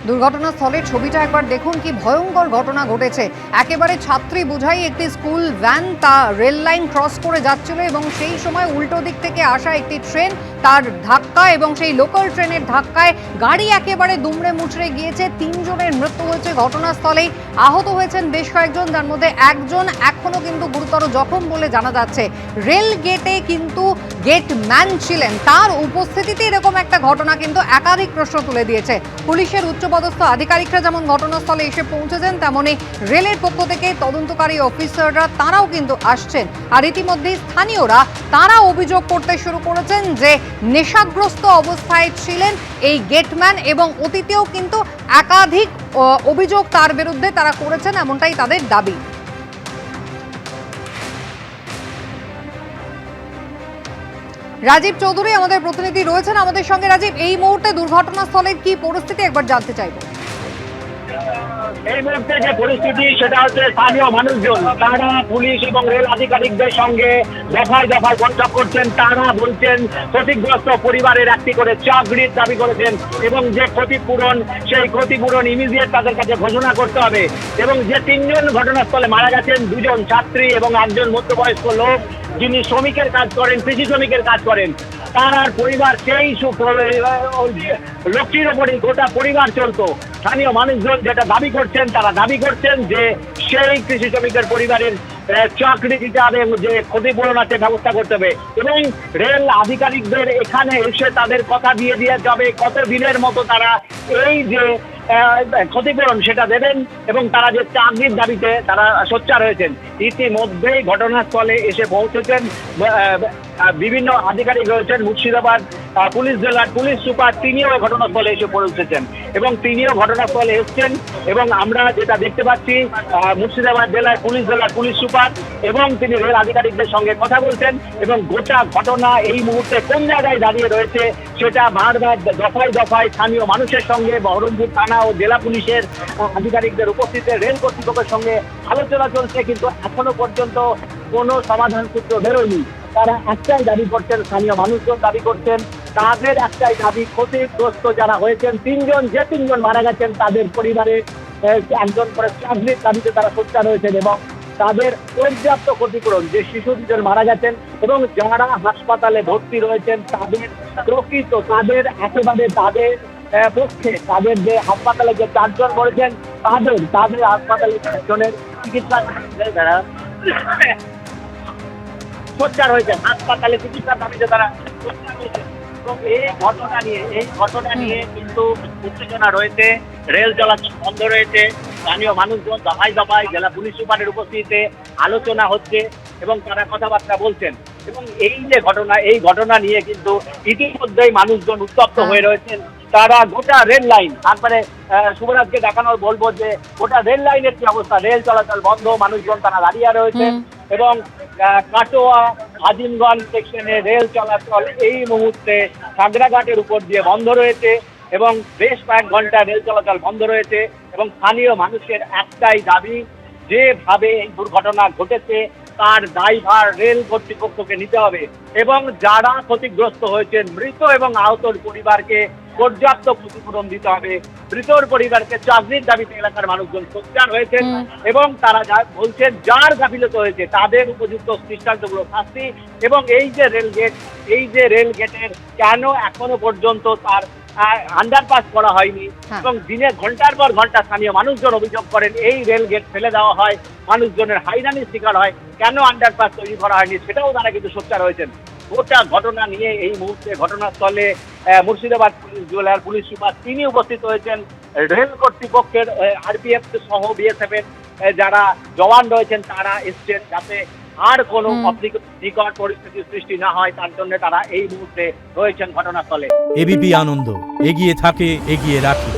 দুর্ঘটনাস্থলের ছবিটা একবার দেখুন, কি ভয়ঙ্কর ঘটনা ঘটেছে। একেবারে ছাত্রী বোঝাই একটি স্কুল ভ্যান তা রেল লাইন ক্রস করে যাচ্ছিল এবং সেই সময় উল্টো দিক থেকে আসা একটি ট্রেন তার ধাক্কা এবং সেই লোকাল ট্রেনের ধাক্কায় গাড়ি একেবারে দুমড়ে মুচড়ে গিয়েছে। 3 জনের মৃত্যু হয়েছে ঘটনাস্থলেই। আহত হয়েছেন বেশ কয়েকজন, যার মধ্যে একজন এখনো কিন্তু গুরুতর জখম বলে জানা যাচ্ছে। রেল গেটে কিন্তু গেটম্যান ছিলেন, তার উপস্থিতিতে এরকম একটা ঘটনা কিন্তু একাধিক প্রশ্ন তুলে দিয়েছে। পুলিশের উচ্চপদস্থ আধিকারিকরা যেমন ঘটনাস্থলে এসে পৌঁছেছেন, তেমনি রেলের পক্ষ থেকে তদন্তকারী অফিসাররা তারাও কিন্তু আসছেন। আর ইতিমধ্যেই স্থানীয়রা তারা অভিযোগ করতে শুরু করেছেন যে নেশাগ্রস্ত অবস্থায় ছিলেন এই গেটম্যান এবং অতীতেও কিন্তু একাধিক অভিযোগ তার বিরুদ্ধে তারা করেছেন, এমনটাই তাদের দাবি। রাজীব চৌধুরী আমাদের প্রতিনিধি রয়েছেন আমাদের সঙ্গে। রাজীব, এই মুহূর্তে দুর্ঘটনাস্থলের কি পরিস্থিতি একবার জানতে চাইবো। এই মুহূর্তে যে পরিস্থিতি সেটা হচ্ছে স্থানীয় মানুষজন তারা পুলিশ এবং রেল আধিকারিকদের সঙ্গে দফায় দফায় বৈঠক করছেন। তারা বলছেন ক্ষতিগ্রস্ত পরিবারের একটি করে চাকরির দাবি করেছেন এবং যে ক্ষতিপূরণ সেই ক্ষতিপূরণ ইমিডিয়েট তাদের কাছে ঘোষণা করতে হবে। এবং যে 3 জন ঘটনাস্থলে মারা গেছেন, 2 জন ছাত্রী এবং 1 জন মধ্যবয়স্ক লোক যিনি শ্রমিকের কাজ করেন, কৃষি শ্রমিকের কাজ করেন, তার পরিবার সেই লোকটির ওপরই গোটা পরিবার চলতো। স্থানীয় মানুষজন যেটা দাবি করছেন, তারা দাবি করছেন যে সেই কৃষি শ্রমিকের পরিবারের চাকরি দিতে হবে, যে ক্ষতিপূরণ আছে ব্যবস্থা করতে হবে এবং রেল আধিকারিকদের এখানে এসে তাদের কথা দিয়ে যাবে কত দিনের মতো তারা এই যে ক্ষতিপূরণ সেটা দেবেন এবং তারা যে চাকরির দাবিতে তারা সোচ্চার হয়েছেন। ইতিমধ্যেই ঘটনাস্থলে এসে পৌঁছেছেন বিভিন্ন আধিকারিক রয়েছেন। মুর্শিদাবাদ পুলিশ জেলার পুলিশ সুপার তিনিও ঘটনাস্থলে এসে পৌঁছেছেন এবং তিনিও ঘটনাস্থলে এসছেন এবং আমরা যেটা দেখতে পাচ্ছি মুর্শিদাবাদ জেলার পুলিশ সুপার এবং তিনি রেল আধিকারিকদের সঙ্গে কথা বলছেন এবং গোটা ঘটনা এই মুহূর্তে কোন জায়গায় দাঁড়িয়ে রয়েছে সেটা বারবার দফায় দফায় স্থানীয় মানুষের সঙ্গে বহরমপুর থানা ও জেলা পুলিশের আধিকারিকদের উপস্থিতিতে রেল কর্তৃপক্ষের সঙ্গে আলোচনা চলছে, কিন্তু এখনো পর্যন্ত কোনো সমাধান সূত্র বেরোয়নি। তারা একটাই দাবি করছেন, স্থানীয় মানুষজন দাবি করছেন, তাদের একটাই দাবি ক্ষতিগ্রস্ত যারা হয়েছেন 3 জন, যে 3 জন মারা গেছেন তাদের পরিবারে 1 জন করে চাকরির দাবিতে তারা সোচ্চার হয়েছেন এবং তাদের পর্যাপ্ত ক্ষতিপূরণ, যে শিশু 2 জন মারা গেছেন এবং যারা হাসপাতালে ভর্তি রয়েছেন তাদের প্রকৃত তাদের একেবারে তাদের পক্ষে তাদের যে হাসপাতালে যে 4 জন মরেছেন তাদের হাসপাতালে 4 জনের চিকিৎসা তারা সোচ্চার হয়েছেন, হাসপাতালে চিকিৎসার দাবিতে তারা সোচ্চার হয়েছেন। এবং এই ঘটনা নিয়ে কিন্তু উত্তেজনা রয়েছে, রেল চলাচল বন্ধ রয়েছে। স্থানীয় মানুষজন দফায় দফায় জেলা পুলিশ সুপারের উপস্থিতিতে আলোচনা হচ্ছে এবং তারা কথাবার্তা বলছেন এবং এই যে ঘটনা, এই ঘটনা নিয়ে কিন্তু ইতিমধ্যেই মানুষজন উত্তপ্ত হয়ে রয়েছেন। তারা গোটা রেল লাইন, তারপরে শুভরাজকে দেখানোর বলবো যে গোটা রেল লাইনের কি অবস্থা, রেল চলাচল বন্ধ, মানুষজন তারা দাঁড়িয়ে রয়েছেন এবং কাটোয়া আজিমগঞ্জ সেকশনে রেল চলাচল এই মুহূর্তে সাগরাঘাটের উপর দিয়ে বন্ধ রয়েছে এবং বেশ কয়েক ঘন্টা রেল চলাচল বন্ধ রয়েছে এবং স্থানীয় মানুষের একটাই দাবি, যেভাবে এই দুর্ঘটনা ঘটেছে তার দায়ভার রেল কর্তৃপক্ষকে নিতে হবে এবং যারা ক্ষতিগ্রস্ত হয়েছেন মৃত এবং আহতর পরিবারকে পর্যাপ্ত ক্ষতিপূরণ দিতে হবে। মৃতর পরিবারকে চাকরির দাবিতে এলাকার মানুষজন সোচ্চার হয়েছেন এবং তারা বলছেন যার গাফিলতি হয়েছে তাদের উপযুক্ত দৃষ্টান্তগুলো শাস্তি এবং এই যে রেল গেটের কেন এখনো পর্যন্ত তার আন্ডারপাস করা হয়নি এবং দিনে ঘন্টার পর ঘন্টা স্থানীয় মানুষজন অভিযোগ করেন এই রেল গেট ফেলে দেওয়া হয়, মানুষজনের হয়রানির শিকার হয়, কেন আন্ডারপাস তৈরি করা হয়নি সেটাও তারা কিন্তু সোচ্চার হয়েছেন। গোটা ঘটনা নিয়ে এই মুহূর্তে ঘটনাস্থলে মুর্শিদাবাদ জেলার পুলিশ সুপার তিনি উপস্থিত হয়েছেন। রেল কর্তৃপক্ষের আরপিএফ সহ বিএসএফ এর যারা জওয়ান রয়েছেন তারা এসছেন যাতে আর কোনো অপ্রীতিকর পরিস্থিতির সৃষ্টি না হয়, তার জন্য তারা এই মুহূর্তে রয়েছেন ঘটনাস্থলে। এবিপি আনন্দ, এগিয়ে থাকে, এগিয়ে রাখে।